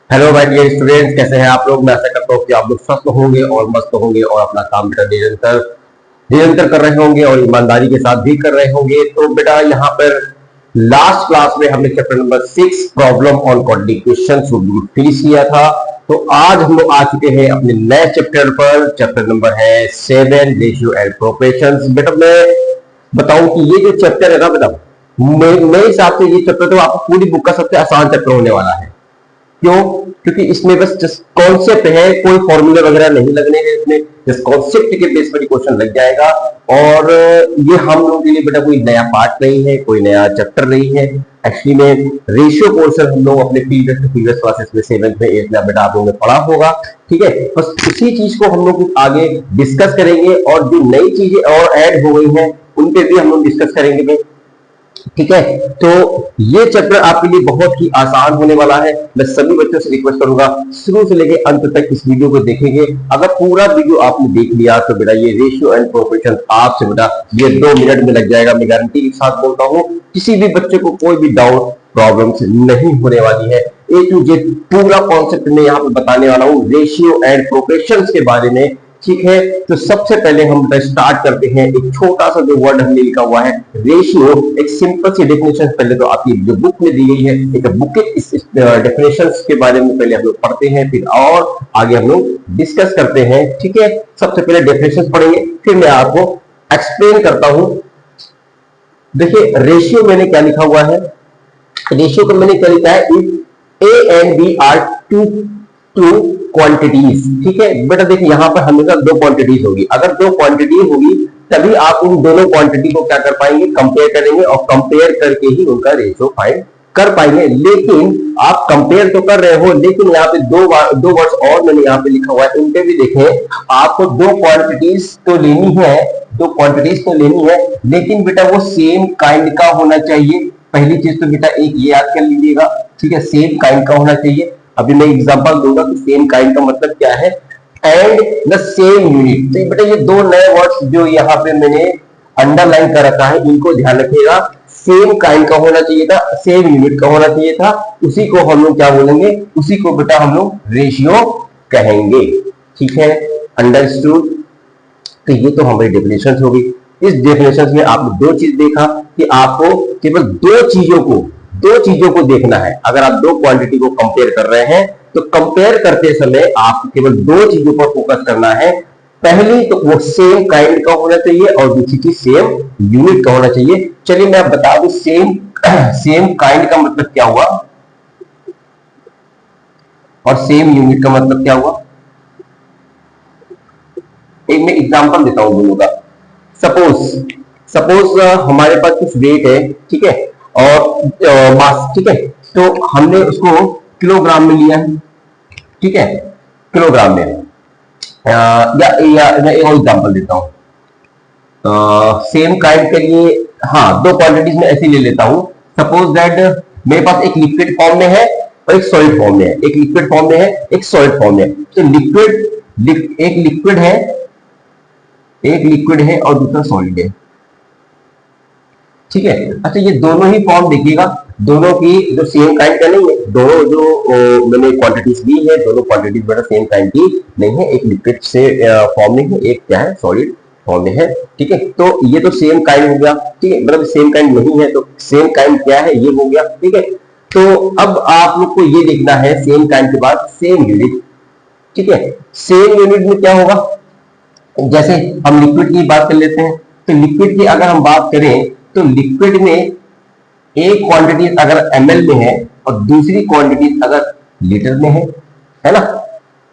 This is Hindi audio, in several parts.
हेलो माय डियर स्टूडेंट्स, कैसे हैं आप लोग। मैं आशा करता हूँ कि आप लोग स्वस्थ होंगे और मस्त होंगे और अपना काम बेटा निरंतर निरंतर कर रहे होंगे और ईमानदारी के साथ भी कर रहे होंगे। तो बेटा यहाँ पर लास्ट क्लास में हमने chapter number 6 problem on quadratic questions finish किया था। तो आज हम लोग आ चुके हैं अपने नए चैप्टर पर। चैप्टर नंबर है 7 रेशियो एंड प्रोपोर्शंस। बेटा मैं बताऊं कि ये जो चैप्टर है ना बेटा, मेरे हिसाब से ये चैप्टर तो आपको पूरी बुक का सबसे आसान चैप्टर होने वाला है। क्यों? क्योंकि इसमें बस जस्ट कॉन्सेप्ट है, कोई फॉर्मूले वगैरह नहीं लगने हैं इसमें। जस्ट कॉन्सेप्ट के बेस पर क्वेश्चन लग जाएगा। और ये हम लोगों के लिए बेटा कोई नया पार्ट नहीं है, कोई नया चैप्टर नहीं है। एक्चुअली में रेशियो पोर्शन हम लोग अपने प्रीवियस क्लासेस में 7th में 8th में बेटा आप लोगों ने पढ़ा होगा। ठीक है, बस उसी चीज को हम लोग आगे डिस्कस करेंगे और जो नई चीजें और ऐड हो गई हैं उन पे भी हम लोग डिस्कस करेंगे। ठीक है, तो ये चैप्टर आपके लिए बहुत ही आसान होने वाला है। मैं सभी बच्चों से रिक्वेस्ट करूंगा शुरू से लेकर अंत तक इस वीडियो को देखेंगे। अगर पूरा वीडियो आपने देख लिया तो बेटा ये रेशियो एंड प्रोपोर्शन आपसे बेटा ये 2 मिनट में लग जाएगा। मैं गारंटी के साथ बोलता हूँ, किसी भी बच्चे को कोई भी डाउट प्रॉब्लम्स नहीं होने वाली है। ए टू जेड पूरा कॉन्सेप्ट में यहाँ पे बताने वाला हूँ रेशियो एंड प्रोपोर्शंस के बारे में। ठीक है, तो सबसे पहले हम स्टार्ट करते हैं। एक छोटा सा जो वर्ड हमने लिखा हुआ है रेशियो, एक सिंपल सी डेफिनेशन पहले तो आपकी जो बुक में दी गई है, एक बुक इस डेफिनेशंस के बारे में पहले हम लोग पढ़ते हैं, फिर और आगे हम लोग डिस्कस करते हैं। ठीक है, सबसे पहले डेफिनेशंस पढ़ेंगे, फिर मैं आपको एक्सप्लेन करता हूं। देखिए रेशियो मैंने क्या लिखा हुआ है, रेशियो को मैंने क्या लिखा है, if A and B are two quantities. ठीक है बेटा, देखिए यहां पर हमेशा 2 क्वांटिटीज होगी। अगर 2 क्वांटिटी होगी तभी आप उन दोनों क्वांटिटी को क्या कर पाएंगे, कंपेयर करेंगे और कंपेयर करके ही उनका रेशियो फाइंड कर पाएंगे। लेकिन आप कंपेयर तो कर रहे हो, लेकिन यहाँ पे दो वर्ड्स और मैंने यहाँ पे लिखा हुआ है, उनके भी देखें। आपको 2 क्वांटिटीज तो लेनी है, 2 क्वांटिटीज तो लेनी है, लेकिन बेटा वो सेम काइंड का होना चाहिए। पहली चीज तो बेटा एक ये याद कर लीजिएगा। ठीक है, सेम काइंड का होना चाहिए। अभी मैं एग्जांपल दूंगा कि सेम काइंड का मतलब क्या है, एंड द सेम यूनिट। तो बेटा ये 2 नए वर्ड्स जो यहाँ पे मैंने अंडरलाइन कर रखा है, इनको ध्यान रखिएगा। सेम काइंड का होना चाहिए था, सेम यूनिट का होना चाहिए था, उसी को हम लोग क्या बोलेंगे, उसी को बेटा हम लोग रेशियो कहेंगे। ठीक है, अंडरस्टूड। तो ये तो हमारी डेफिनेशन होगी। इस डेफिनेशन में आपने 2 चीज देखा कि आपको केवल 2 चीजों को देखना है। अगर आप 2 क्वांटिटी को कंपेयर कर रहे हैं तो कंपेयर करते समय आपको केवल 2 चीजों पर फोकस करना है। पहली तो वो सेम काइंड का होना चाहिए और दूसरी चीज सेम यूनिट का होना चाहिए। चलिए मैं बता दूं सेम काइंड का मतलब क्या हुआ और सेम यूनिट का मतलब क्या हुआ। एक मैं एग्जांपल देता हूं दोनों का। सपोज हमारे पास कुछ वेट है, ठीक है, और मास। ठीक है, तो हमने उसको किलोग्राम में लिया है। ठीक है, किलोग्राम में या मैं एक और एग्जांपल देता हूं। सेम काइंड के लिए हाँ 2 क्वांटिटीज में ऐसे ले लेता हूं। सपोज दैट मेरे पास एक लिक्विड फॉर्म में है और एक सॉलिड फॉर्म में है, एक लिक्विड फॉर्म में है, एक सॉलिड फॉर्म में है। तो एक लिक्विड है और दूसरा सॉलिड है। ठीक है, अच्छा ये दोनों ही फॉर्म देखिएगा, दोनों की जो सेम काइंड का नहीं है। दोनों जो मैंने क्वांटिटीज दी है, दोनों क्वांटिटीज बड़ा सेम काइंड की नहीं है। एक लिक्विड से फॉर्म में है, एक क्या है, सॉलिड फॉर्म में है। ठीक है, तो ये तो सेम काइंड हो गया। ठीक है, मतलब सेम काइंड नहीं है तो सेम काइंड क्या है, ये हो गया। ठीक है, तो अब आप लोग को ये देखना है सेम काइंड के बाद सेम यूनिट। ठीक है, सेम यूनिट में क्या होगा, जैसे हम लिक्विड की बात कर लेते हैं। तो लिक्विड की अगर हम बात करें तो लिक्विड में एक क्वांटिटी अगर ml में है और दूसरी क्वांटिटी अगर लीटर में है ना।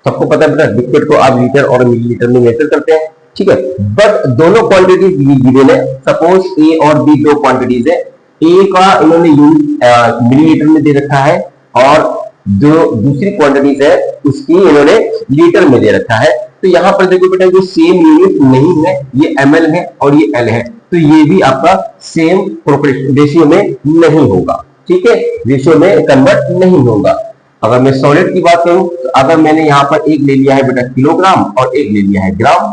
सबको पता है लिक्विड को आप लीटर और मिलीलीटर में मेजर करते हैं। ठीक है, बट दोनों क्वांटिटी गिवन है। सपोज ए और बी 2 क्वांटिटीज है। ए का इन्होंने मिलीलीटर में दे रखा है और जो दूसरी क्वांटिटीज है उसकी इन्होंने लीटर में दे रखा है। तो यहां पर देखो बेटा जो सेम यूनिट नहीं है, ये ml है और ये L है, तो ये भी आपका सेम रेशियो में नहीं होगा। ठीक है, रेशियो में कन्वर्ट नहीं होगा। अगर मैं सॉलिड की बात करूं तो अगर मैंने यहां पर एक ले लिया है बेटा किलोग्राम और एक ले लिया है ग्राम।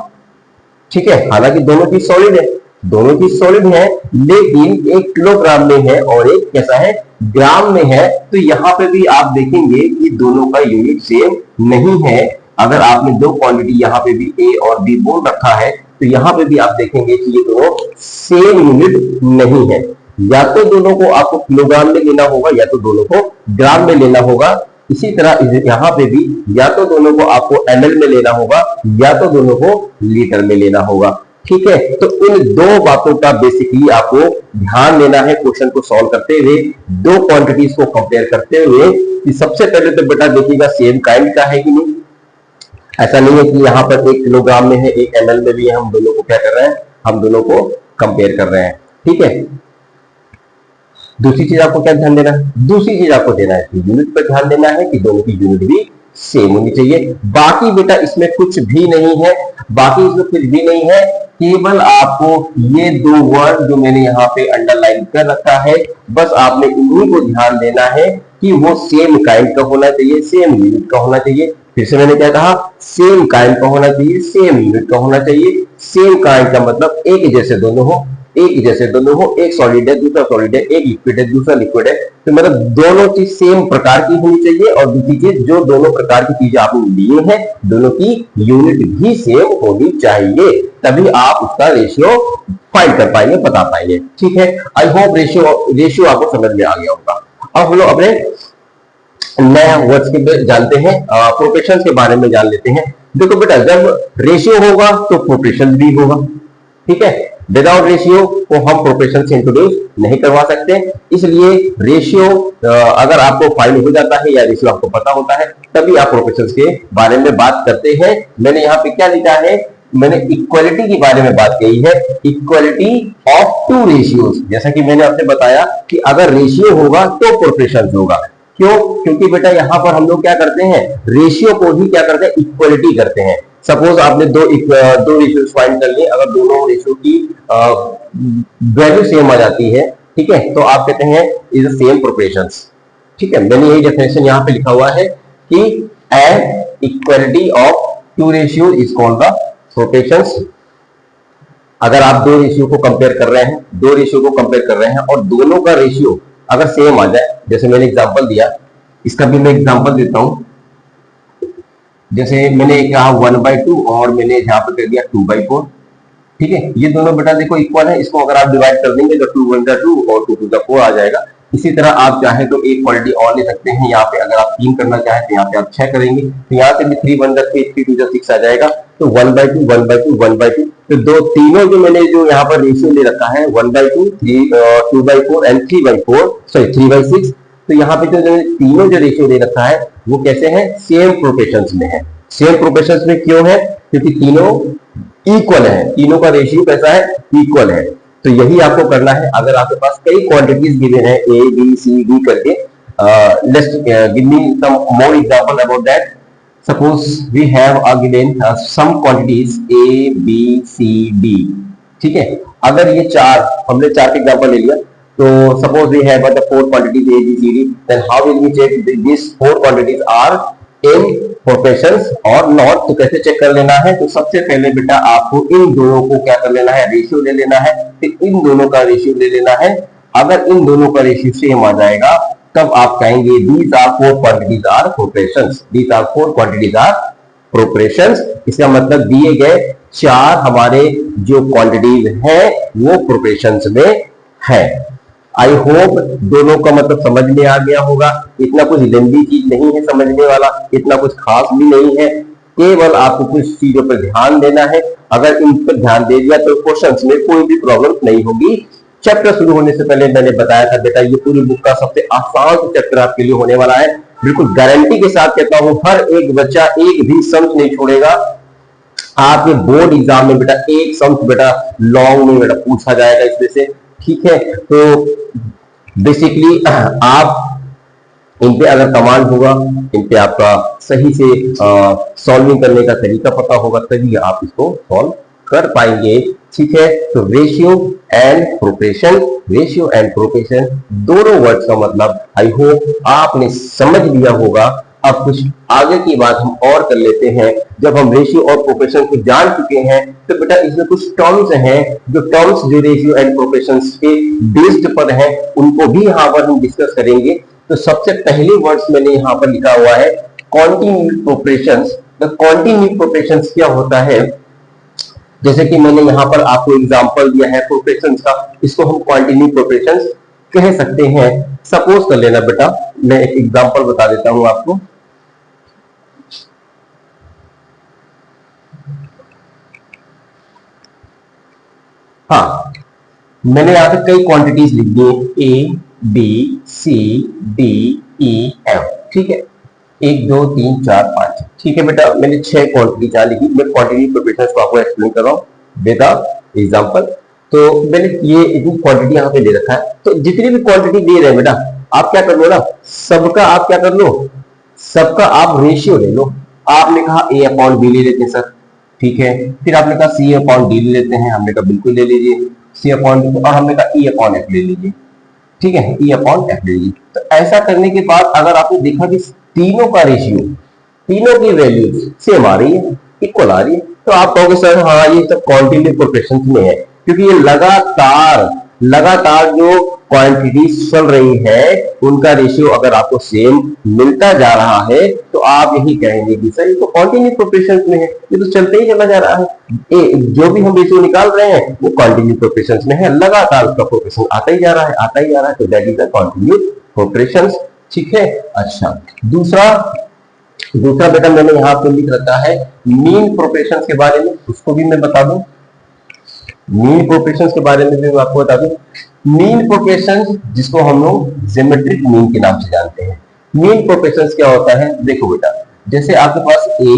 ठीक है, हालांकि दोनों चीज सॉलिड है, दोनों चीज सॉलिड है, लेकिन एक किलोग्राम में है और एक कैसा है, ग्राम में है। तो यहां पे भी आप देखेंगे कि दोनों का यूनिट सेम नहीं है। अगर आपने दो क्वांटिटी यहाँ पे भी ए और बी बोल रखा है, तो यहाँ पे भी आप देखेंगे कि ये दोनों सेम यूनिट नहीं है। या तो दोनों को आपको किलोग्राम में लेना होगा या तो दोनों को ग्राम में लेना होगा। इसी तरह यहाँ पे भी या तो दोनों को आपको एमएल में लेना होगा या तो दोनों को लीटर में लेना होगा। ठीक है, तो इन दो बातों का बेसिकली आपको ध्यान देना है क्वेश्चन को सॉल्व करते हुए, दो क्वांटिटीज को कंपेयर करते हुए। कि सबसे पहले तो बेटा देखिएगा सेम काइंड का है कि नहीं। ऐसा नहीं है कि यहाँ पर 1 किलोग्राम में है, 1 ml में भी है, हम दोनों को क्या कर रहे हैं, हम दोनों को कंपेयर कर रहे हैं। ठीक है, दूसरी चीज आपको क्या ध्यान देना है, दूसरी चीज आपको देना है कि यूनिट पर ध्यान देना है कि दोनों की यूनिट भी सेम होनी चाहिए। बाकी बेटा इसमें कुछ भी नहीं है, बाकी इसमें कुछ भी नहीं है, केवल आपको ये दो वर्ड जो मैंने यहाँ पे अंडरलाइन कर रखा है, बस आपने इन्हीं को ध्यान देना है कि वो सेम काइंड का होना चाहिए, सेम यूनिट का होना चाहिए। फिर से मैंने क्या कहा, सेम काइंड का होना चाहिए, सेम यूनिट का होना चाहिए। सेम काइंड का मतलब एक जैसे दोनों हो, एक जैसे दोनों हो, एक सॉलिड है दूसरा सॉलिड है, एक लिक्विड है दूसरा लिक्विड है, तो मतलब दोनों चीज सेम प्रकार की होनी चाहिए। और दूसरी चीज, जो दोनों प्रकार की चीजें आपने लिए हैं दोनों की यूनिट भी सेम होनी चाहिए, तभी आप उसका रेशियो फाइंड कर पाएंगे, बता पाएंगे। ठीक है, आई होप रेशियो आपको समझ में आ गया होगा। अब हम लोग अपने नए वर्ड्स के जानते हैं, प्रोपोर्शन के बारे में जान लेते हैं। देखो बेटा, जब रेशियो होगा तो प्रोपोर्शन भी होगा। ठीक है, विदाउट रेशियो को हम प्रोपोर्शन से इंट्रोड्यूस नहीं करवा सकते, इसलिए रेशियो अगर आपको फाइंड हो जाता है या रेशियो आपको पता होता है तभी आप प्रोपोर्शन के बारे में बात करते हैं। मैंने यहाँ पे क्या लिखा है, मैंने इक्वालिटी के बारे में बात कही है, इक्वालिटी ऑफ टू रेशियोज। जैसा कि मैंने आपसे बताया कि अगर रेशियो होगा तो प्रोपोर्शन होगा। क्यों? क्योंकि बेटा यहाँ पर हम लोग क्या करते हैं, रेशियो को ही क्या करते हैं, इक्वलिटी करते हैं। सपोज आपने दो रेशियो फाइंड कर लिए, अगर दोनों रेशियो की वैल्यू सेम आ जाती है, ठीक है, तो आप कहते हैं इज सेम प्रोपोर्शंस। ठीक है, मैंने यही डेफिनेशन यहाँ पे लिखा हुआ है कि an equality of two ratio is called the proportions. अगर आप दो रेशियो को कंपेयर कर रहे हैं, दो रेशियो को कंपेयर कर रहे हैं और दोनों का रेशियो अगर सेम आ जाए, जैसे मैंने एग्जांपल दिया, इसका भी मैं एग्जांपल देता हूं। जैसे मैंने कहा 1/2 और मैंने यहाँ पे कर दिया 2/4। ठीक है, ये दोनों बेटा देखो इक्वल है, इसको अगर आप डिवाइड कर देंगे तो 2 1 2 और 2 2 4 आ जाएगा। इसी तरह आप चाहे तो एक क्वालिटी और ले सकते हैं। यहाँ पे अगर आप 3 करना चाहें तो यहाँ पे आप 6 करेंगे, तो यहाँ से भी 3 1 3 3 2 6 आ जाएगा। तो 1/2 1/2 1/2, तो दो तीनों जो मैंने जो यहाँ पर रेशियो ले रखा है 1/2 2/4 एंड 3/4 सॉरी 3/6, तो यहाँ पे जो तीनों जो रेशियो ले रखा है वो कैसे है, सेम प्रोपोर्शंस में है। सेम प्रोपोर्शंस में क्यों है, क्योंकि तीनों इक्वल है, तीनों का रेशियो कैसा है, इक्वल है। तो यही आपको करना है। अगर आपके पास कई क्वांटिटीज गिवन है ए बी सी डी करके, let's give me some more example about that. Suppose we have given some quantities A B C D. ठीक है, अगर ये चार, हमने चार के एग्जांपल ले लिया, तो suppose we have the four quantities A B C D, then how will we check this four quantities are in proportions और नॉट। तो कैसे चेक कर लेना है, तो सबसे पहले बेटा आपको इन दोनों को क्या कर लेना है, रेशियो ले लेना है। फिर इन दोनों का रेशियो ले लेना है। अगर इन दोनों का रेशियो सेम आ जाएगा तब आप कहेंगे these are four quantities are proportions, these are four quantities are proportions. इसका मतलब दिए गए चार हमारे जो क्वांटिटीज हैं वो प्रोपोर्शंस में है। आई होप दोनों का मतलब समझ में आ गया होगा। इतना कुछ लंबी चीज नहीं है समझने वाला, इतना कुछ खास भी नहीं है, केवल आपको कुछ चीजों पर ध्यान देना है। अगर इन पर ध्यान दे दिया तो क्वेश्चंस में कोई भी प्रॉब्लम नहीं होगी। चैप्टर शुरू होने से पहले मैंने बताया था बेटा, ये पूरी बुक का सबसे आसान चैप्टर आपके लिए होने वाला है। बिल्कुल गारंटी के साथ कहता हूं, हर एक बच्चा एक भी सम्स नहीं छोड़ेगा। आपके बोर्ड एग्जाम में बेटा एक सम्स बेटा लॉन्ग में बेटा पूछा जाएगा इसमें से। ठीक है, तो बेसिकली आप इन पे अगर कमांड होगा, इन पे आपका सही से सॉल्विंग करने का तरीका पता होगा, तभी आप इसको सॉल्व कर पाएंगे। ठीक है, तो ratio and proportion, ratio and proportion दोनों वर्ड्स का मतलब आई होप आपने समझ लिया होगा। अब कुछ आगे की बात हम और कर लेते हैं। जब हम रेशियो और प्रोपोर्शन को जान चुके हैं तो बेटा इसमें कुछ टर्म्स हैं, जो रेशियो एंड प्रोपोर्शन के बेस्ड पर हैं, उनको भी यहाँ पर हम डिस्कस करेंगे। तो सबसे पहले वर्ड्स मैंने यहाँ पर लिखा हुआ है continued proportions. The continued proportions क्या होता है, जैसे कि मैंने यहाँ पर आपको एग्जांपल दिया है प्रोपोर्शंस का, इसको हम कॉन्टिन्यू प्रोपोर्शंस कह सकते हैं। सपोज कर लेना बेटा, मैं एक एग्जांपल बता देता हूं आपको। हाँ, मैंने यहाँ पे कई क्वांटिटीज लिख दी है, A B C D E F, ठीक है, 1 2 3 4 5, ठीक है बेटा, मैंने 6 क्वांटिटी क्या लिखी। मैं क्वांटिटी प्रोपोर्शंस को आपको एक्सप्लेन कर रहा हूँ बेटा एग्जांपल। तो मैंने ये इतनी क्वांटिटी यहाँ पे दे रखा है, तो जितनी भी क्वांटिटी दे रहे हैं बेटा आप क्या कर लो ना, सबका आप क्या कर लो, सबका आप रेशियो ले लो। आपने कहा ए अपॉन बी ले लेते हैं सर, ठीक है, फिर आपने कहा सी अपॉन डी ले लेते हैं, हमने कहा बिल्कुल ले लीजिए सी अपॉन डी, और हमने कहा ई अपॉन एफ ले लीजिए, ठीक है, ई अपॉन एफ ले लीजिए। तो ऐसा करने के बाद अगर आपने देखा कि तीनों का रेशियो, तीनों की वैल्यू सेम आ रही है, इक्वल आ रही है, तो आप कहोगे सर हाँ ये सब कॉन्टिन्यू प्रोपोर्शंस में है, क्योंकि ये लगातार लगातार जो क्वांटिटी चल रही है उनका रेशियो अगर आपको सेम मिलता जा रहा है तो आप यही कहेंगे कि सर ये तो कॉन्टिन्यू प्रोपोर्शंस में है, ये तो चलते ही चला जा रहा है। जो भी हम रेशियो निकाल रहे हैं वो कॉन्टिन्यू प्रोपोर्शंस में है, लगातार उसका प्रोपोर्शन आता ही जा रहा है, आता ही जा रहा है, तो that is the continue proportions, ठीक है। अच्छा, दूसरा बेटा मैंने यहाँ पे लिख रखा है मीन प्रोपोर्शंस के बारे में, उसको भी मैं बता दूं। मीन प्रोपोर्शंस के बारे में भी मैं आपको बता दूं। मीन प्रोपोर्शंस जिसको हम लोग ज्योमेट्रिक मीन के नाम से जानते हैं। मीन प्रोपोर्शंस क्या होता है, देखो बेटा, जैसे आपके पास ए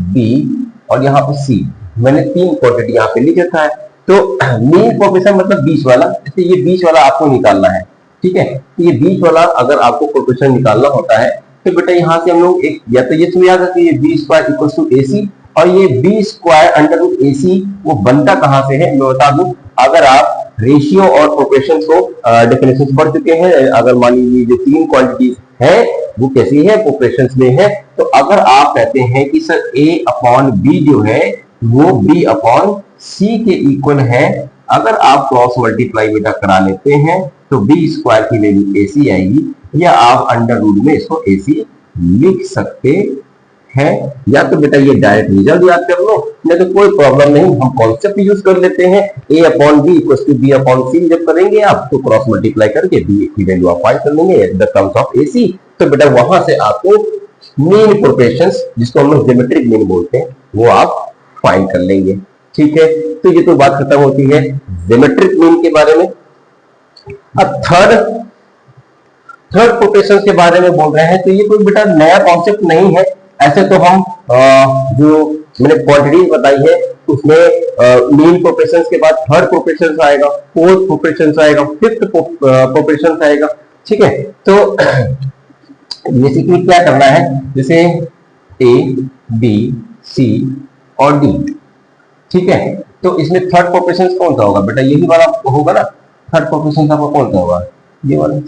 बी और यहाँ पे सी, मैंने 3 क्वांटिटी यहाँ पे लिख रखा है। तो मीन प्रोपोर्शन मतलब बीच वाला, जैसे ये बीच वाला आपको निकालना है, ठीक है, तो ये बीच वाला अगर आपको प्रोपोर्शन निकालना होता है तो बेटा यहाँ से हम लोग एक या तो ये समझ आ सकते हैं बी स्क्वायर इक्वल्स टू ए सी, और ये बी स्क्वायर अंडर रूट ए सी वो बनता कहां से है मैं बता दूं। अगर आप रेशियो और प्रोपोर्शन को डेफिनेशन पढ़ चुके हैं, अगर मान लीजिए जो 3 क्वांटिटीज है वो कैसी है, प्रोपोर्शन में है, तो अगर आप कहते हैं कि सर ए अपॉन बी जो है वो बी अपॉन सी के इक्वल है, अगर आप क्रॉस मल्टीप्लाई बेटा करा लेते हैं तो बी स्क्वायर की वैल्यू ए सी आएगी, या आप अंडर रूट में इसको ए सी लिख सकते है, या तो बेटा ये डायरेक्ट रिजल्ट याद कर लो, नहीं तो कोई प्रॉब्लम नहीं, हम कॉन्सेप्ट यूज कर लेते हैं। A upon B equals to B upon C जब करेंगे आप तो क्रॉस मल्टीप्लाई करके बी की वैल्यू आप फाइंड कर लेंगे the terms of A C, तो बेटा वहां से आपको मीन प्रोपोर्शंस जिसको हम लोग ज्योमेट्रिक मीन बोलते हैं वो आप फाइंड कर लेंगे, ठीक है। तो ये तो बात खत्म होती है ज्योमेट्रिक मीन के बारे में। अब थर्ड प्रोपोर्शंस के बारे में बोल रहे हैं, तो ये कोई बेटा नया कॉन्सेप्ट नहीं है। ऐसे तो हम जो मैंने क्वांटिटी बताई है उसमें मीन प्रोपोर्शंस के बाद थर्ड प्रोपोर्शंस आएगा, फोर्थ प्रोपोर्शंस आएगा, फिफ्थ प्रोपोर्शंस आएगा, ठीक है। तो बेसिकली क्या करना है, जैसे ए बी सी और डी, ठीक है, तो इसमें थर्ड प्रोपोर्शंस कौन सा होगा बेटा, यही वाला होगा ना, थर्ड प्रोपोर्शंस आपका कौन सा होगा, ये वाला,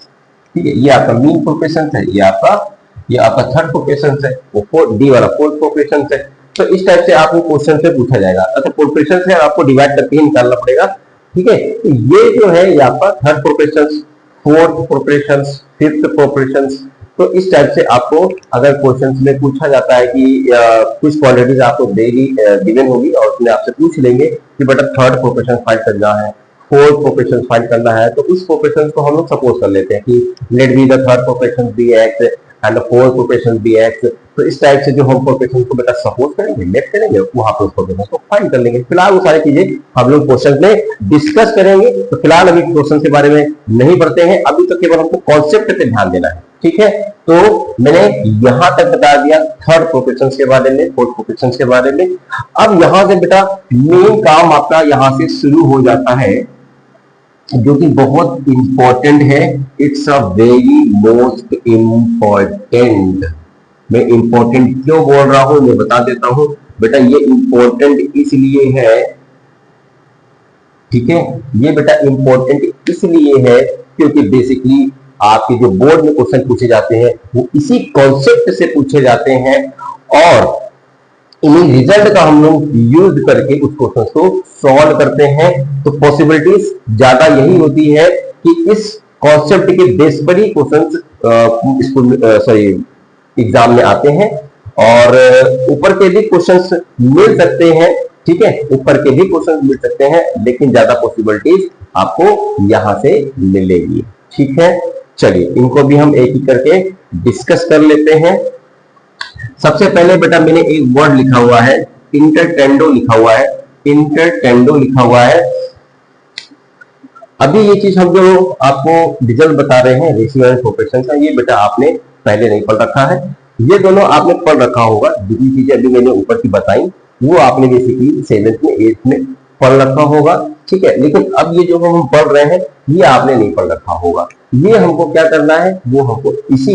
ठीक है, ये आपका मीन प्रोपोर्शंस है, ये आपका थर्ड प्रोपोर्शंस है, वो डी वाला फोर्थ प्रोपोर्शंस है। तो इस टाइप से आपको क्वेश्चन से पूछा जाएगा, अच्छा प्रोपोर्शंस है आपको डिवाइड करके ही निकालना पड़ेगा, ठीक है। तो ये जो है ये आपका third proportions, fourth proportions, fifth proportions, तो इस टाइप से आपको अगर क्वेश्चंस में पूछा जाता है कि कुछ क्वांटिटीज आपको गिवन होगी और उसमें आपसे पूछ लेंगे कि बेटा थर्ड प्रोपोर्शन फाइंड करना है, फोर्थ प्रोपोर्शन फाइंड करना है, तो उस प्रोपोर्शन को हम लोग सपोज कर लेते हैं कि let be the third proportion be x and fourth proportion be x. तो इस टाइप से जो हम प्रोपोर्शन को बेटा सपोज करेंगे, लेट करेंगे, वहां पर उस प्रोपोर्शन को फाइंड कर लेंगे। फिलहाल वो सारी चीजें हम लोग क्वेश्चन में डिस्कस करेंगे, तो फिलहाल अभी क्वेश्चन के बारे में नहीं पढ़ते हैं, अभी तो केवल हमको कॉन्सेप्ट पे ध्यान देना है, ठीक है। तो मैंने यहां तक बता दिया थर्ड प्रोपोर्शन के बारे में, फोर्थ प्रोपोर्शन के बारे में। अब यहां से बेटा मेन काम आपका यहां से शुरू हो जाता है जो कि बहुत इंपॉर्टेंट है, it's a very most important. मैं इंपॉर्टेंट क्यों बोल रहा हूं मैं बता देता हूं बेटा, ये इंपॉर्टेंट इसलिए है, ठीक है, ये बेटा इंपॉर्टेंट इसलिए है क्योंकि बेसिकली आपके जो बोर्ड में क्वेश्चन पूछे जाते हैं वो इसी कॉन्सेप्ट से पूछे जाते हैं और इन्हीं रिजल्ट का हम लोग यूज करके उस क्वेश्चन को सॉल्व करते हैं। तो पॉसिबिलिटीज ज्यादा यही होती है कि इस कॉन्सेप्ट के बेस पर ही क्वेश्चन स्कूल सॉरी एग्जाम में आते हैं और ऊपर के भी क्वेश्चंस मिल सकते हैं, ठीक है, ऊपर के भी क्वेश्चंस मिल सकते हैं, लेकिन ज्यादा पॉसिबिलिटीज आपको यहां से मिलेगी, ठीक है। चलिए इनको भी हम एक एक करके डिस्कस कर लेते हैं। सबसे पहले बेटा मैंने एक वर्ड लिखा हुआ है, इंटरटेंडो लिखा हुआ है, इंटरटेंडो लिखा हुआ है। अभी ये चीज हम जो आपको रिजल्ट बता रहे हैं रेशियो एंड प्रोपोर्शन का, ये बेटा आपने पहले नहीं पढ़ रखा है, ये दोनों आपने पढ़ रखा होगा। जितनी चीजें अभी मैंने ऊपर की बताई वो आपने बेसिकली 7th में 8th में पढ़ रखा होगा, ठीक है। लेकिन अब ये जो हम पढ़ रहे हैं ये आपने नहीं पढ़ रखा होगा। ये हमको क्या करना है, वो हमको इसी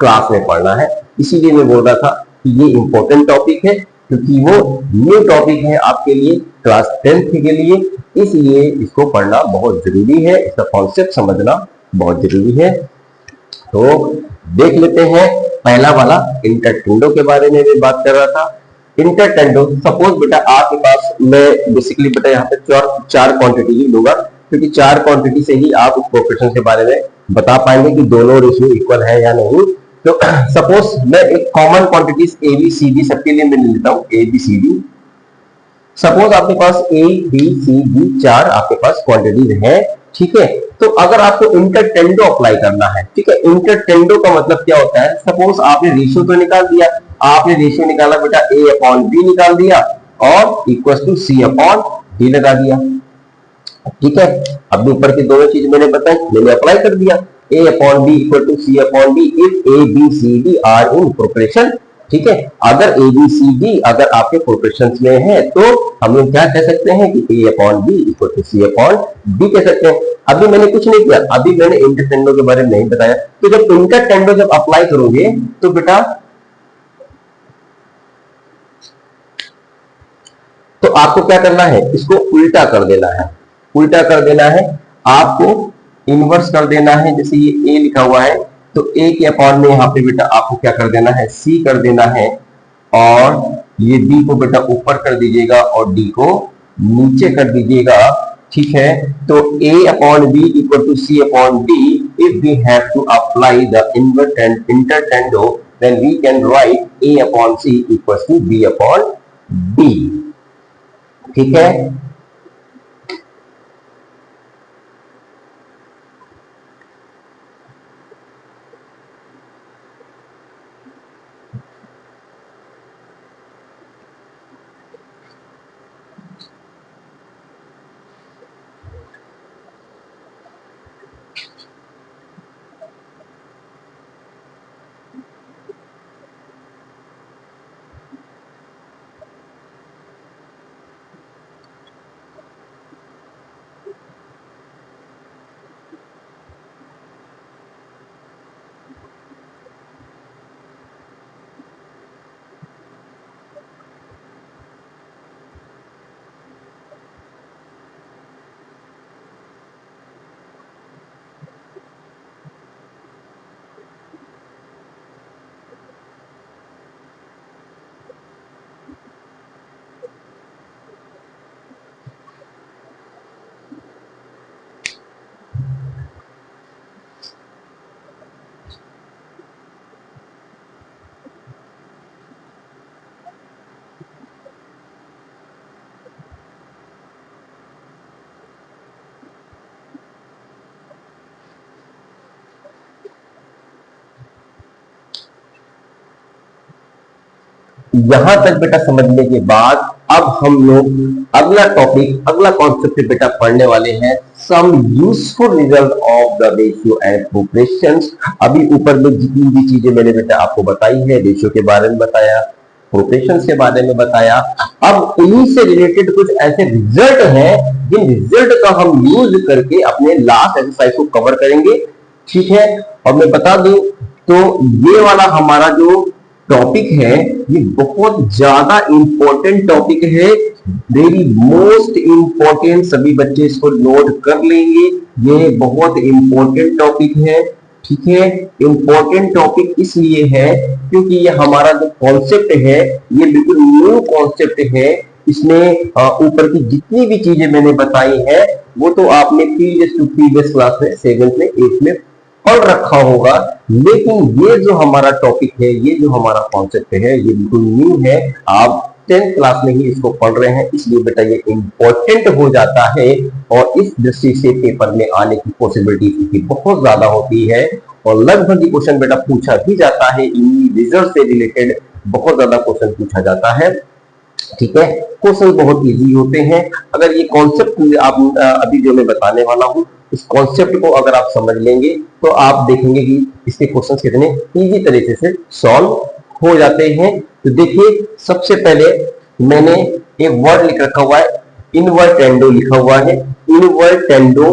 क्लास में पढ़ना है। इसीलिए मैं बोल रहा था कि ये इंपॉर्टेंट टॉपिक है क्योंकि वो न्यू टॉपिक है आपके लिए क्लास 10th के लिए, इसलिए इसको पढ़ना बहुत जरूरी है, इसका कॉन्सेप्ट समझना बहुत जरूरी है। तो देख लेते हैं पहला वाला इंटरटेंडो के बारे में मैं बात कर रहा था। इंटरटेंडो, सपोज बेटा आपके पास, मैं बेसिकली बेटा यहाँ पे चार क्वांटिटी ही लूंगा क्योंकि 4 क्वांटिटी से ही आप उस प्रोपोर्शन के बारे में बता पाएंगे कि दोनों रेशियो इक्वल है या नहीं। तो सपोज मैं एक common quantities A B C D सबके लिए मैं लेता हूं, A B C D. Suppose आपके पास ए बी सी डी 4 आपके पास क्वांटिटीज है, ठीक है। तो अगर आपको इंटरटेंडो अप्लाई करना है, ठीक है, इंटरटेंडो का मतलब क्या होता है, सपोज आपने रेशियो तो निकाल दिया, आपने रेशियो निकाला बेटा ए अपॉन बी निकाल दिया और equal to C upon D लगा दिया, ठीक है। अब ऊपर की दोनों चीज मैंने बताई, मैंने अप्लाई कर दिया, A upon B equal to C upon D if A B C D are in proportion, ठीक है। अगर ए बी सी डी अगर आपके प्रोपोर्शन में है तो हम लोग क्या कह सकते हैं कि A upon B equal to C upon D कह सकते हैं। अभी मैंने कुछ नहीं किया, अभी मैंने इंटरटेंडो के बारे में नहीं बताया। तो जब इंटरटेंडो जब अप्लाई करोगे तो बेटा तो आपको क्या करना है, इसको उल्टा कर देना है, उल्टा कर देना है, आपको इनवर्स कर देना है। जैसे ये ए लिखा हुआ है तो ए के अपॉन में यहाँ पे बेटा आपको क्या कर देना है, सी कर देना है और ये बी को बेटा ऊपर कर दीजिएगा और डी को नीचे कर दीजिएगा, ठीक है। तो A upon B equal to C upon D if we have to apply the alternendo then we can write A upon C equal to B upon D, ठीक है। यहां तक बेटा समझने के बाद अब हम लोग अगला टॉपिक, अगला कॉन्सेप्ट बेटा पढ़ने वाले हैं, some useful result of the ratio and proportions. अभी ऊपर में जितनी भी चीजें मैंने बेटा आपको बताई है, रेशियो के बारे में बताया, प्रोपोर्शंस के बारे में बताया, अब इन्हीं से रिलेटेड कुछ ऐसे रिजल्ट हैं जिन रिजल्ट का हम यूज करके अपने लास्ट एक्सरसाइज को कवर करेंगे, ठीक है। और मैं बता दूं तो ये वाला हमारा जो टॉपिक है ये बहुत ज्यादा इंपॉर्टेंट टॉपिक है, वेरी मोस्ट इंपॉर्टेंट, सभी बच्चे इसको नोट कर लेंगे, ये बहुत इंपॉर्टेंट टॉपिक है, ठीक है, इंपॉर्टेंट टॉपिक इसलिए है क्योंकि ये हमारा जो कॉन्सेप्ट है ये बिल्कुल न्यू कॉन्सेप्ट है। इसमें ऊपर की जितनी भी चीजें मैंने बताई है वो तो आपने प्रीवियस क्लास में 7th में 8th में पढ़ रखा होगा, लेकिन ये जो हमारा टॉपिक है, ये जो हमारा कॉन्सेप्ट है, ये बिल्कुल न्यू है। आप 10th क्लास में ही इसको पढ़ रहे हैं, इसलिए बेटा ये इंपॉर्टेंट हो जाता है और इस दृष्टि से पेपर में आने की पॉसिबिलिटी इसकी बहुत ज्यादा होती है और लगभग ये क्वेश्चन बेटा पूछा भी जाता है। इन रिजल्ट से रिलेटेड बहुत ज्यादा क्वेश्चन पूछा जाता है। ठीक है, क्वेश्चन बहुत इजी होते हैं। अगर ये कॉन्सेप्ट आप अभी जो मैं बताने वाला हूं इस कॉन्सेप्ट को अगर आप समझ लेंगे तो आप देखेंगे कि इसके क्वेश्चंस कितने इजी तरीके से सॉल्व हो जाते हैं। तो देखिए, सबसे पहले मैंने एक वर्ड लिख रखा हुआ है, इनवर्टेंडो लिखा हुआ है। इनवर्टेंडो,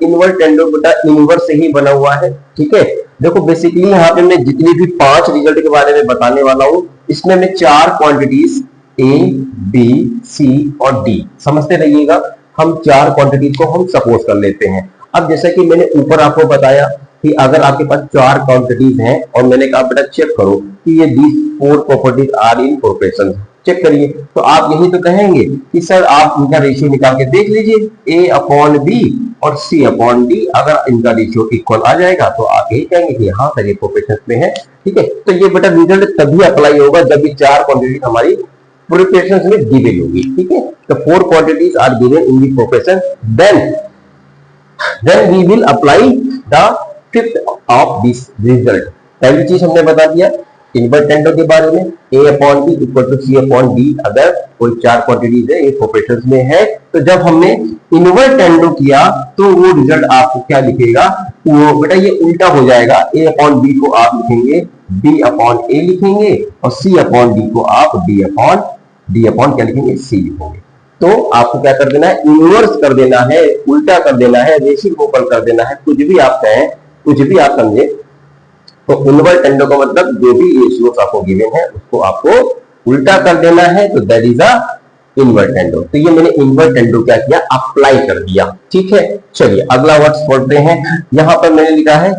इनवर्टेंडो बेटा इनवर्स से ही बना हुआ है। ठीक है, देखो बेसिकली यहाँ पे मैं जितनी भी 5 रिजल्ट के बारे में बताने वाला हूँ इसमें मैं 4 क्वांटिटीज ए, बी, सी और डी समझते रहिएगा। हम 4 क्वांटिटीज को हम सपोज कर लेते हैं। अब जैसा कि मैंने ऊपर आपको बताया कि अगर आपके पास 4 क्वांटिटीज हैं और मैंने कहा बेटा चेक करो कि ये these 4 properties are in proportion, check करिए, तो आप यही तो कहेंगे कि सर आप इनका रेशियो निकाल के देख लीजिए, ए अपॉन बी और सी अपॉन डी, अगर इनका रेशियो इक्वल आ जाएगा तो आप यही कहेंगे कि हाँ सर ये प्रोपोर्शन में है। ठीक है, तो ये बेटा रिजल्ट तभी अप्लाई होगा जब ये 4 क्वांटिटी हमारी प्रोपोर्शंस में गिवन होगी। ठीक है, तो 4 quantities are given in the proportion, then we will apply the fifth of this result. पहली चीज हमने बता दिया इनवर्टेंडो के बारे में, A upon B equal to C upon D, अगर कोई 4 क्वांटिटीज है ये प्रोपोर्शंस में है। तो जब हमने इनवर्टेंडो किया तो वो रिजल्ट आपको क्या लिखेगा, वो बेटा ये उल्टा हो जाएगा। ए अपॉन बी को आप लिखेंगे बी अपॉन ए लिखेंगे और सी अपॉन डी को आप डी अपॉन क्या लिखेंगे, सी लिखेंगे। तो आपको क्या कर देना है, इनवर्स कर देना है, उल्टा कर देना है, रेसिप्रोकल कर देना है, कुछ भी आप कहें, कुछ भी आप समझे। तो इनवर्टेंडो का मतलब जो भी रेशियोस आपको गिवन है उसको आपको उल्टा कर देना है, तो दैट इज अ इनवर्टेंडो। तो ये मैंने इनवर्टेंडो क्या किया, अप्लाई कर दिया। ठीक है, चलिए अगला वर्ड पढ़ते हैं। यहां पर मैंने लिखा है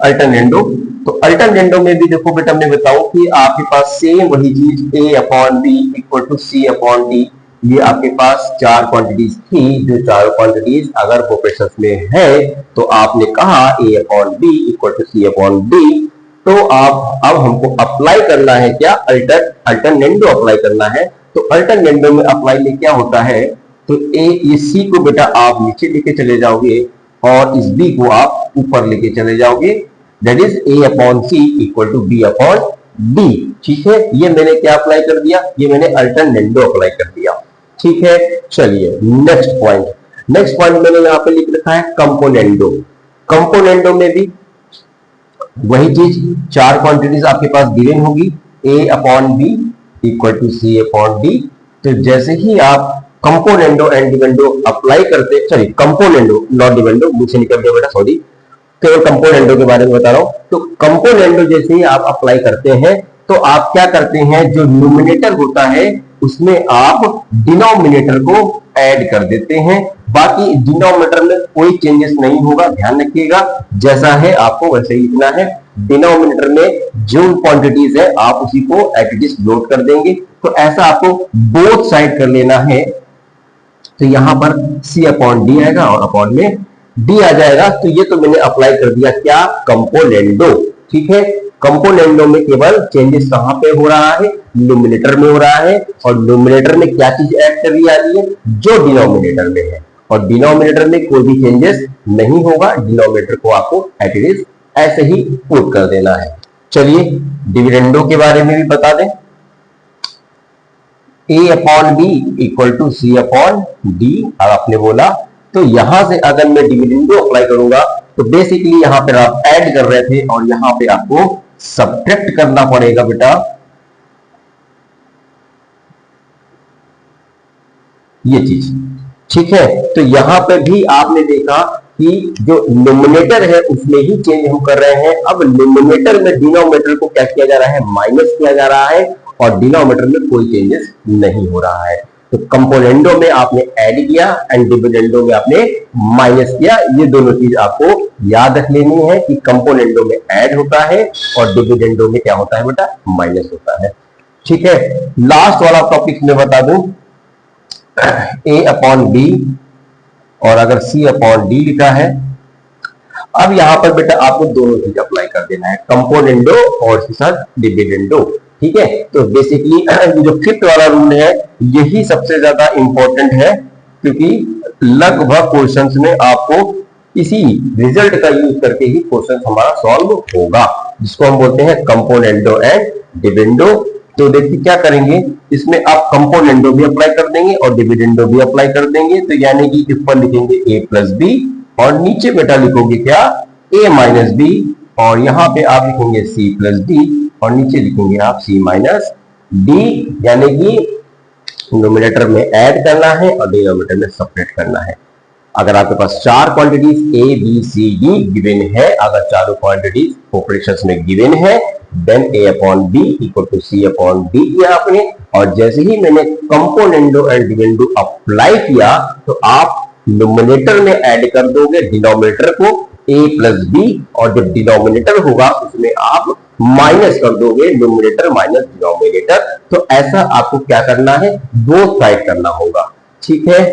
अल्टरनेंडो। तो अल्टरनेंडो में भी देखो बेटा मैं बताऊं कि आपके पास सेम वही चीज A upon B equal to C upon D, ये आपके पास 4 क्वांटिटीज थी, जो 4 क्वांटिटीज अगर प्रोपोर्शंस में है तो आपने कहा A upon B equal to C upon D. तो आप अब हमको अप्लाई करना है क्या, अल्टरनेंडो अप्लाई करना है। तो अल्टरनेंडो में अप्लाई में क्या होता है, तो ये सी को बेटा आप नीचे लेके चले जाओगे और इस बी को आप ऊपर लेके चले जाओगे, that is A upon C equal to B upon D. ठीक है, ये मैंने क्या अप्लाई कर दिया, ये मैंने अल्टरनेंडो अप्लाई कर दिया। ठीक है, चलिए नेक्स्ट पॉइंट मैंने यहां पे लिख रखा है कंपोनेंडो। कंपोनेंडो में भी वही चीज, 4 क्वांटिटीज आपके पास गिवन होगी, A upon B equal to C upon D. तो जैसे ही आप कंपोनेंडो एंड डिविडेंडो अप्लाई करते, चलिए कंपोनेंडो नॉट डिविडेंडो, मुझसे निकल गया बेटा, सॉरी, केवल कंपोनेंडो के बारे में बता रहा हूं। तो कंपोनेंडो जैसे ही आप अप्लाई करते हैं तो आप क्या करते हैं, जो न्यूमरेटर होता है उसमें आप डिनोमिनेटर को ऐड कर देते हैं, बाकी डिनोमिनेटर में कोई चेंजेस नहीं होगा, ध्यान रखिएगा, जैसा है आपको वैसे ही लिखना है। डिनोमिनेटर में जो क्वांटिटीज है आप उसी को एट इट इज नोट कर देंगे। तो ऐसा आपको बोथ साइड कर लेना है। तो यहां पर सी अपॉन डी आएगा और अपॉन में डी आ जाएगा। तो ये तो मैंने अप्लाई कर दिया क्या, कंपोनेंडो। ठीक है, कंपोनेंडो में केवल चेंजेस कहां पे हो रहा है, न्यूमरेटर में हो रहा है, और न्यूमरेटर में क्या चीज ऐड कर रही आ रही है, जो डिनोमिनेटर में है, और डिनोमिनेटर में कोई भी चेंजेस नहीं होगा। डिनोमिनेटर को आपको एट इट इज ऐसे ही पुट कर देना है। चलिए डिविडेंडो के बारे में भी बता दें, A upon B equal to C upon D, और आपने बोला तो यहां से अगर मैं डिविडेंडो अप्लाई करूंगा तो बेसिकली यहां पर आप ऐड कर रहे थे और यहां पे आपको सब्ट्रैक्ट करना पड़ेगा बेटा, ये चीज। ठीक है, तो यहां पे भी आपने देखा कि जो न्यूमरेटर है उसमें ही चेंज हम कर रहे हैं। अब न्यूमरेटर में डिनोमिनेटर को क्या किया जा रहा है, माइनस किया जा रहा है, और डिनोमिनेटर में कोई चेंजेस नहीं हो रहा है। तो कंपोनेंडो में आपने ऐड किया एंड डिविडेंडो में आपने माइनस किया। ये दोनों चीज आपको याद रख लेनी है कि कंपोनेंडो में ऐड होता है और डिविडेंडो में क्या होता है बेटा, माइनस होता है। ठीक है, लास्ट वाला टॉपिक मैं बता दूं, a अपॉन बी और अगर c अपॉन डी लिखा है। अब यहां पर बेटा आपको दोनों चीज अप्लाई कर देना है, कंपोनेंडो और इसके साथ डिविडेंडो। ठीक है, तो बेसिकली जो फिफ्थ वाला रूल है यही सबसे ज्यादा इंपॉर्टेंट है, क्योंकि लगभग क्वेश्चंस में आपको इसी रिजल्ट का यूज करके ही क्वेश्चन हमारा सॉल्व होगा, जिसको हम बोलते हैं कंपोनेंडो एंड डिविडेंडो। तो देखिए क्या करेंगे, इसमें आप कंपोनेंडो भी अप्लाई कर देंगे और डिविडेंडो भी अप्लाई कर देंगे। तो यानी कि ऊपर लिखेंगे a प्लस बी और नीचे बेटा लिखोगे क्या, a माइनस बी, और यहां पे आप लिखेंगे c प्लस डी और नीचे लिखेंगे आप c माइनस डी। यानी कि नोमिनेटर में ऐड करना है और डिनोमिनेटर में सपरेट करना है। अगर आपके पास चार quantities A B C D given है, अगर चारों क्वांटिटीज ऑपरेशंस में गिवन है, then a upon B equal to c upon D किया आपने, और जैसे ही मैंने कंपोनेंडो एंड डिविडेंडो अप्लाई किया तो आप नोमिनेटर में ऐड कर दोगे डिनोमिनेटर को a प्लस बी, और जो डिनोमिनेटर होगा उसमें आप माइनस कर दोगे नोमिनेटर माइनस डिनोमिनेटर। तो ऐसा आपको क्या करना है, दो साइड करना होगा। ठीक है,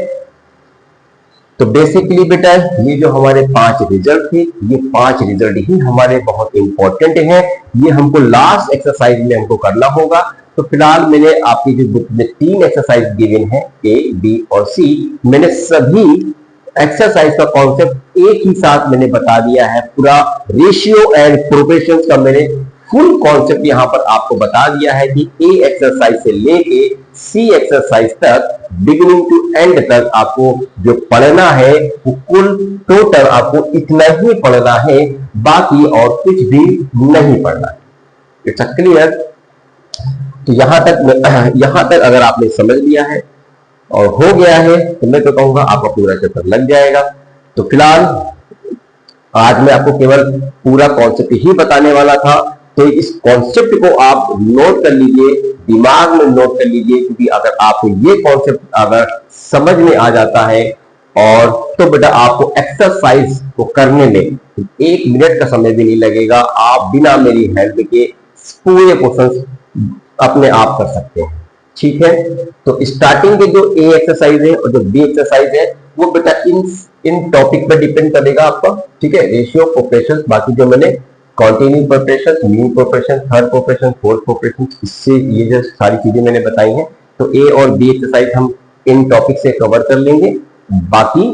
तो बेसिकली बेटा ये जो हमारे 5 रिजल्ट थे, ये 5 रिजल्ट ही हमारे बहुत इंपॉर्टेंट हैं। ये हमको लास्ट एक्सरसाइज में हमको करना होगा। तो फिलहाल मैंने आपकी जो बुक में 3 एक्सरसाइज गिवन है, ए बी और सी, मैंने सभी एक्सरसाइज का कॉन्सेप्ट एक ही साथ मैंने बता दिया है। पूरा रेशियो एंड प्रोपोर्शंस का मैंने फुल कॉन्सेप्ट यहां पर आपको बता दिया है कि ए एक्सरसाइज से लेके सी एक्सरसाइज तक, बिगिनिंग टू एंड तक आपको जो पढ़ना है वो कुल टोटल आपको इतना ही पढ़ना है, बाकी और कुछ भी नहीं पढ़ना है। It's clear? तो यहां तक अगर आपने समझ लिया है और हो गया है तो मैं तो कहूंगा आपका पूरा चैप्टर लग जाएगा। तो फिलहाल आज मैं आपको केवल पूरा कॉन्सेप्ट ही बताने वाला था। तो इस कॉन्सेप्ट को आप नोट कर लीजिए, दिमाग में नोट कर लीजिए, क्योंकि अगर आपको ये कॉन्सेप्ट अगर समझ में आ जाता है और तो बेटा आपको एक्सरसाइज को करने में 1 मिनट का समय भी नहीं लगेगा। आप बिना मेरी हेल्प के पूरे क्वेश्चन अपने आप कर सकते हैं। ठीक है, तो स्टार्टिंग के जो ए एक्सरसाइज है और जो बी एक्सरसाइज है वो बेटा इन टॉपिक पर डिपेंड करेगा आपका। ठीक है, रेशियो, प्रोपोर्शंस, बाकी जो मैंने continue proportions, mean proportions, third proportions, fourth proportions, इससे ये जो सारी चीजें मैंने बताई हैं, तो ए और बी एक्सरसाइज हम इन टॉपिक से कवर कर लेंगे। बाकी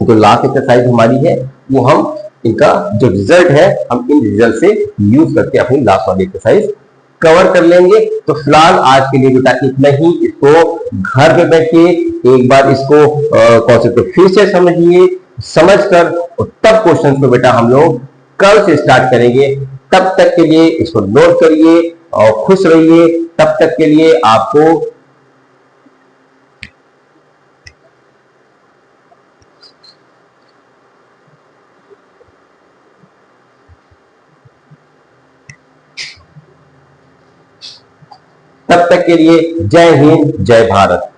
जो लास्ट एक्सरसाइज हमारी है वो हम इनका जो रिजल्ट है हम इन रिजल्ट से यूज करके अपनी लास्ट वाली एक्सरसाइज कवर कर लेंगे। तो फिलहाल आज के लिए बेटा इतना ही। इसको घर पे बैठ के एक बार इसको कॉन्सेप्ट को फिर से समझिए, समझकर और तब क्वेश्चन को बेटा हम लोग कल से स्टार्ट करेंगे। तब तक के लिए इसको नोट करिए और खुश रहिए। तब तक के लिए आपको जय हिंद, जय भारत।